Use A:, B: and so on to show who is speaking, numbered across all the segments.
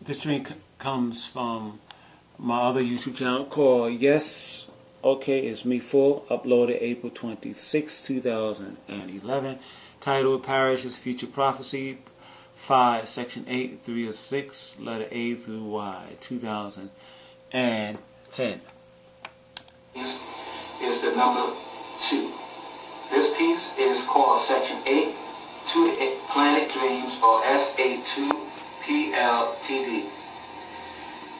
A: This drink comes from my other YouTube channel called Yes, Okay, It's Me Full, uploaded April 26, 2011, titled Parrish's Future Prophecy, 5, Section 8, 3 of 6, letter A through Y, 2010.
B: Is the number 2. This piece is called Section 8, 2 Planet Dreams, or SA2PLTD.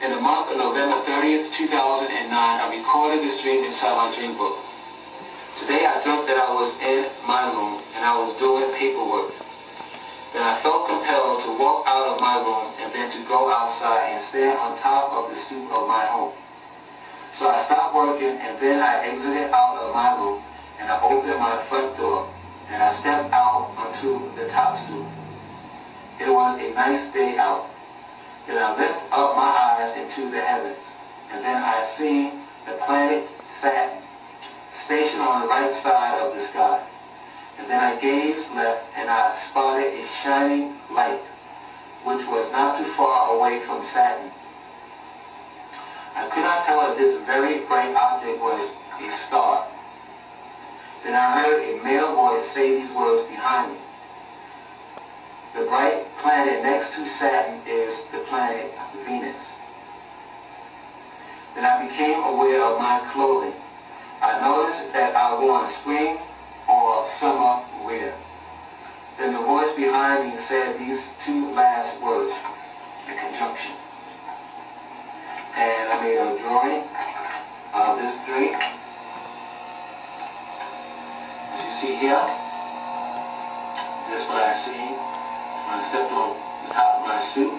B: In the month of November 30th, 2009, I recorded this dream inside my dream book. Today I dreamt that I was in my room and I was doing paperwork. Then I felt compelled to walk out of my room and then to go outside and stand on top of the stoop of my home. So I stopped working and then I exited out of my room and I opened my front door and I stepped out onto the top stoop. It was a nice day out. Then I lifted up my eyes into the heavens, and then I seen the planet Saturn stationed on the right side of the sky. And then I gazed left, and I spotted a shining light, which was not too far away from Saturn. I could not tell if this very bright object was a star. Then I heard a male voice say these words behind me. The bright planet next to Saturn is the planet Venus. Then I became aware of my clothing. I noticed that I wore spring or summer wear. Then the voice behind me said these two last words in conjunction. And I made a drawing of this drink. As you see here, this is what I see. I stepped on the top of my stoop.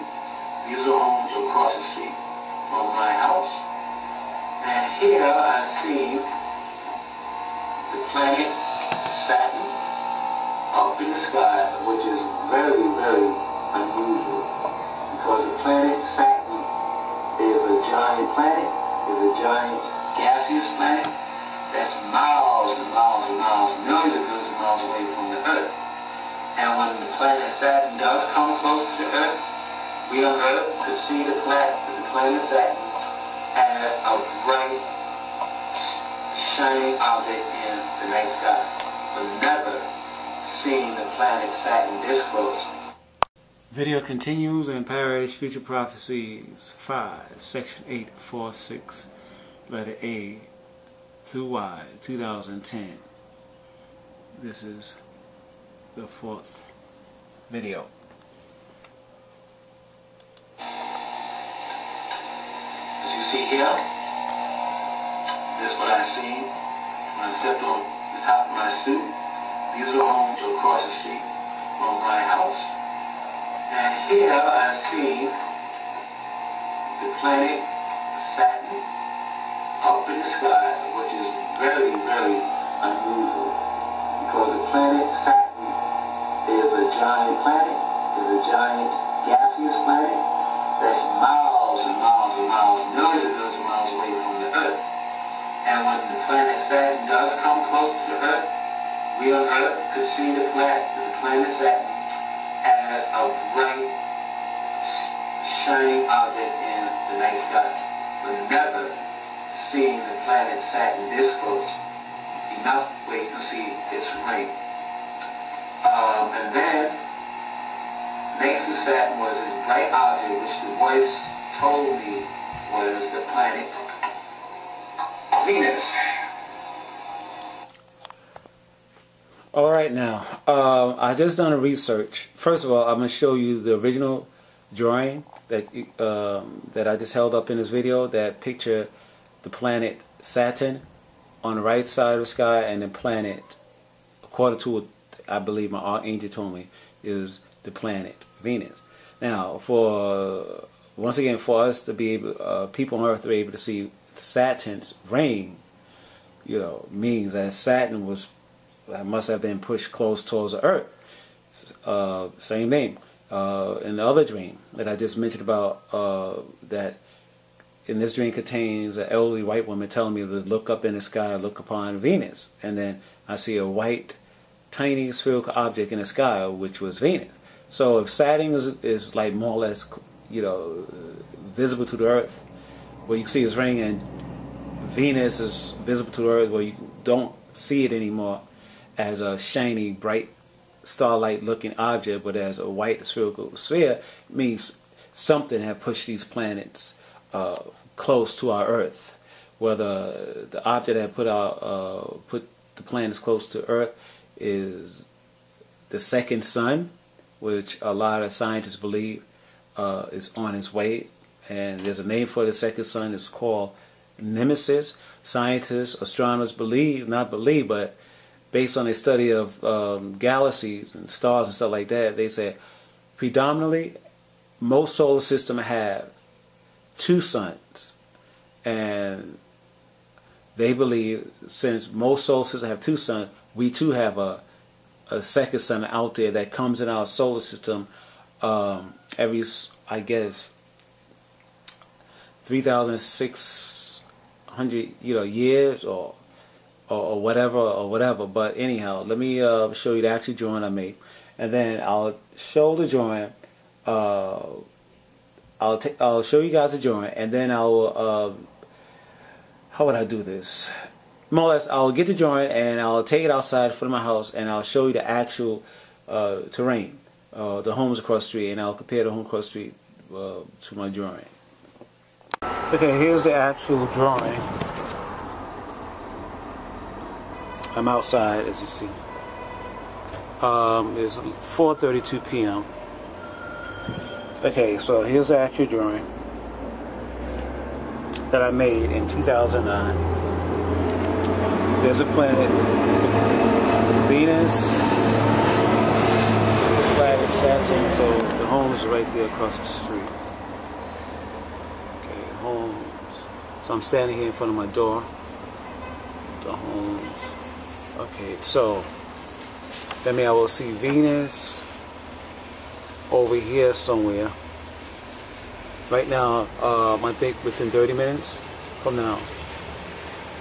B: These are homes across the street from my house. And here I see the planet Saturn up in the sky, which is very, very unusual. Because the planet Saturn is a giant planet, is a giant gaseous planet that's miles and miles and miles, millions and millions of miles away from the Earth. And when the planet Saturn does come close to Earth, we on Earth could see the planet Saturn as a bright, shining object in the night sky. But never seen the planet Saturn this close.
A: Video continues in Parrish Future Prophecies 5, Section 8, 4, 6, letter A through Y, 2010. This is the 4th video.
B: As you see here, this is what I seen when I stepped on the top of my stoop. These are homes across the street from my house. And here I see the planet Saturn up in the sky, which is very, very unusual. Because the planet Saturn is a giant planet, is a giant gaseous planet that's miles and miles and miles, millions and millions of miles away from the Earth. And when the planet Saturn does come close to the Earth, we on Earth could see the planet Saturn as a bright, shining object in the night sky. But never seen the planet Saturn this close, enough where you can see its ring. And then, next to Saturn was this bright object which the voice told me was the planet Venus.
A: Alright now, I just done a research. First of all, I'm going to show you the original drawing that I just held up in this video that picture the planet Saturn on the right side of the sky, and the planet, according to what I believe my archangel told me, is the planet Venus. Now, once again, for us to be able, people on Earth to be able to see Saturn's ring, means that Saturn must have been pushed close towards the Earth. Same thing. In the other dream that I just mentioned about, that in this dream contains an elderly white woman telling me to look up in the sky, look upon Venus, and then I see a white, tiny spherical object in the sky, which was Venus. So if Saturn is like more or less visible to the Earth, where you see its ring, and Venus is visible to the Earth, where you don't see it anymore as a shiny, bright, starlight-looking object, but as a white spherical sphere. It means something had pushed these planets close to our Earth. Whether the object that put the planets close to Earth is the second sun, which a lot of scientists believe is on its way, and there's a name for the second sun. It's called Nemesis. Scientists, astronomers but based on a study of galaxies and stars and stuff like that, they say predominantly most solar systems have two suns, and they believe since most solar systems have two suns, we too have a second sun out there that comes in our solar system every, I guess, 3,600 years or whatever. But anyhow, let me show you the actual drawing I made, and then I'll show the drawing. I'll show you guys the drawing, and then I'll how would I do this? More or less, I'll get the drawing and I'll take it outside in front of my house, and I'll show you the actual terrain, the homes across the street, and I'll compare the home across the street to my drawing. Okay, here's the actual drawing. I'm outside, as you see. It's 4:32 p.m. Okay, so here's the actual drawing that I made in 2009. There's a planet, Venus, the planet Saturn, so the homes are right there across the street. Okay, homes. So I'm standing here in front of my door. The homes. Okay, so that means I will see Venus over here somewhere. Right now, I think within 30 minutes from now,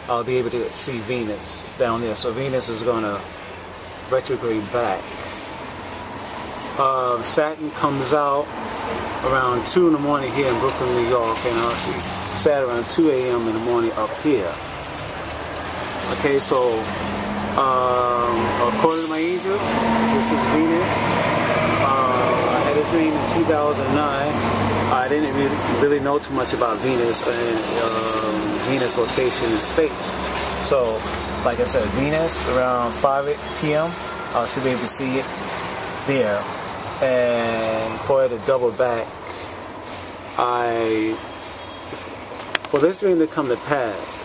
A: I'll be able to see Venus down there. So Venus is going to retrograde back. Saturn comes out around 2 in the morning here in Brooklyn, New York, and I'll see Saturn around 2 a.m. in the morning up here. Okay, so according to my angel, this is Venus. I had this name in 2009. I didn't really know too much about Venus and Venus location in space. So, like I said, Venus around 5 p.m. I should be able to see it there. And for it to double back, for this dream to come to pass,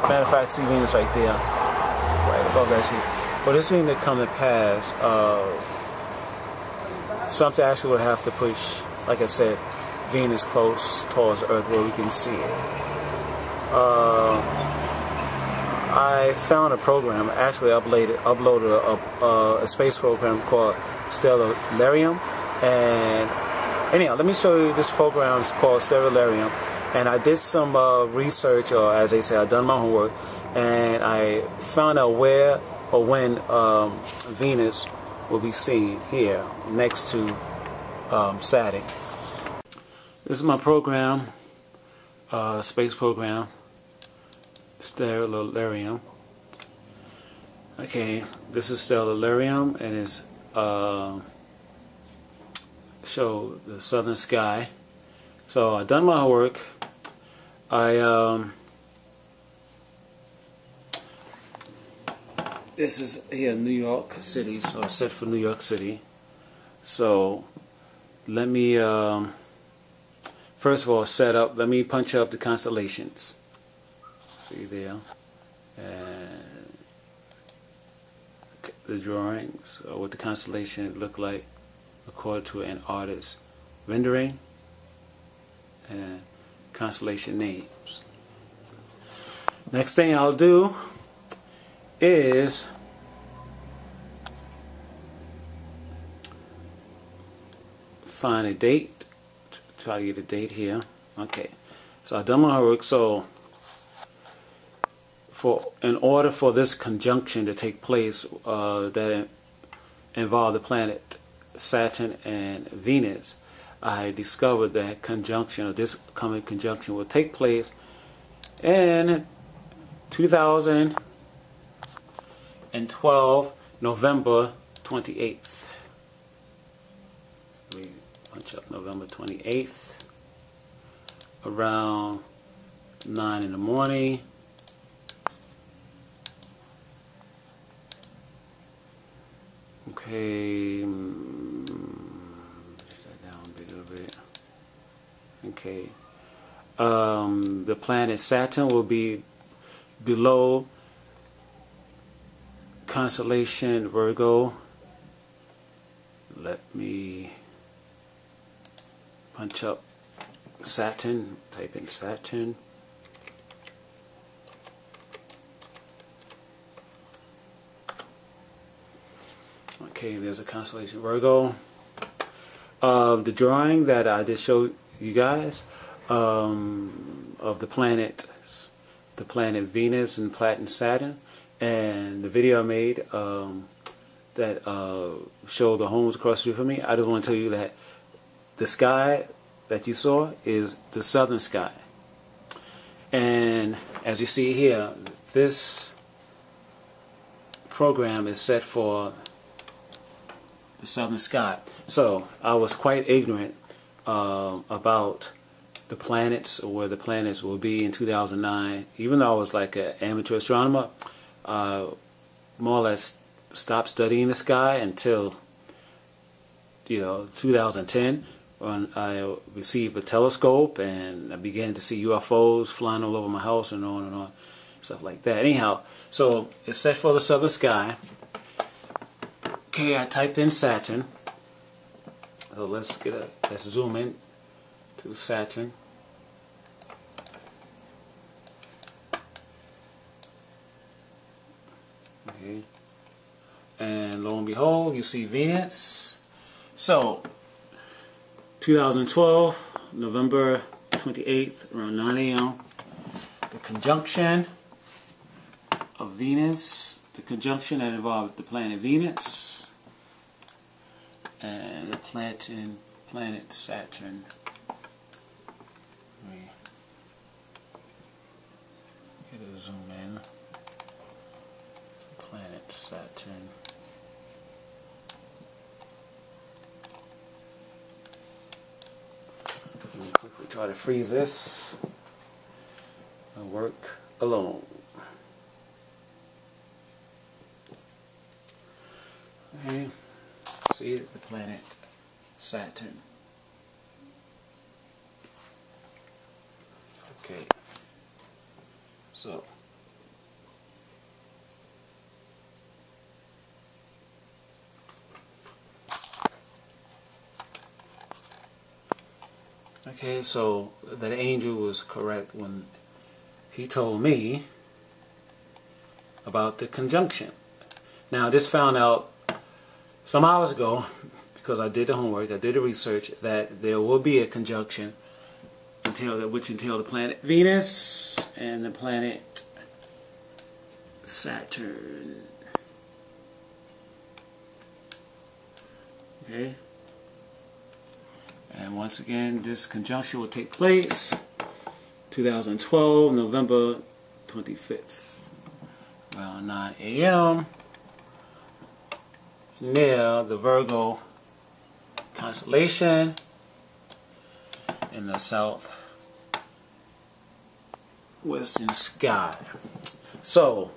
A: matter of fact, see Venus right there, right above that sheet. For this dream to come to pass, something actually would have to push, like I said, Venus close towards Earth where we can see it. I found a program, actually uploaded a space program called Stellarium, and anyhow, let me show you this program. It's called Stellarium, and I did some research, or as they say, I've done my homework, and I found out where or when Venus will be seen here next to Saturn. This is my program, space program, Stellarium. Okay, this is Stellarium, and it's show the southern sky. So I've done my homework. This is here in New York City, so I set for New York City. So let me first of all let me punch up the constellations. See there, and the drawings, what the constellation look like according to an artist's rendering, and constellation names. Next thing I'll do is find a date, try to get a date here. Okay, so I've done my homework. So in order for this conjunction to take place that involve the planet Saturn and Venus, I discovered that conjunction, or this coming conjunction, will take place in 2012, November 28th. Let me punch up November 28th, around 9 in the morning. Okay, push that down a little bit. Okay, the planet Saturn will be below constellation Virgo. Let me punch up Saturn, type in Saturn. Okay, there's a constellation Virgo. The drawing that I just showed you guys of the planet Venus and planet Saturn, and the video I made that showed the homes across the street from me. I just want to tell you that the sky that you saw is the southern sky, and as you see here, this program is set for the southern sky. So I was quite ignorant about the planets, or where the planets will be in 2009. Even though I was like an amateur astronomer, more or less stopped studying the sky until 2010, when I received a telescope and I began to see UFOs flying all over my house and on, stuff like that. Anyhow, so it's set for the southern sky. Okay, I typed in Saturn. So let's zoom in to Saturn. Okay. And lo and behold, you see Venus. So 2012, November 28th, around 9 a.m. the conjunction of Venus, the conjunction that involved the planet Venus and the planet Saturn. Let me get a zoom in to planet Saturn. Let me quickly try to freeze this and work alone. Okay. See the planet Saturn. Okay. So so that angel was correct when he told me about the conjunction. Now I just found out some hours ago, because I did the homework, I did the research, that there will be a conjunction which entail the planet Venus and the planet Saturn. Okay? And once again, this conjunction will take place 2012, November 25th, around 9 a.m. near the Virgo constellation in the southwestern sky. So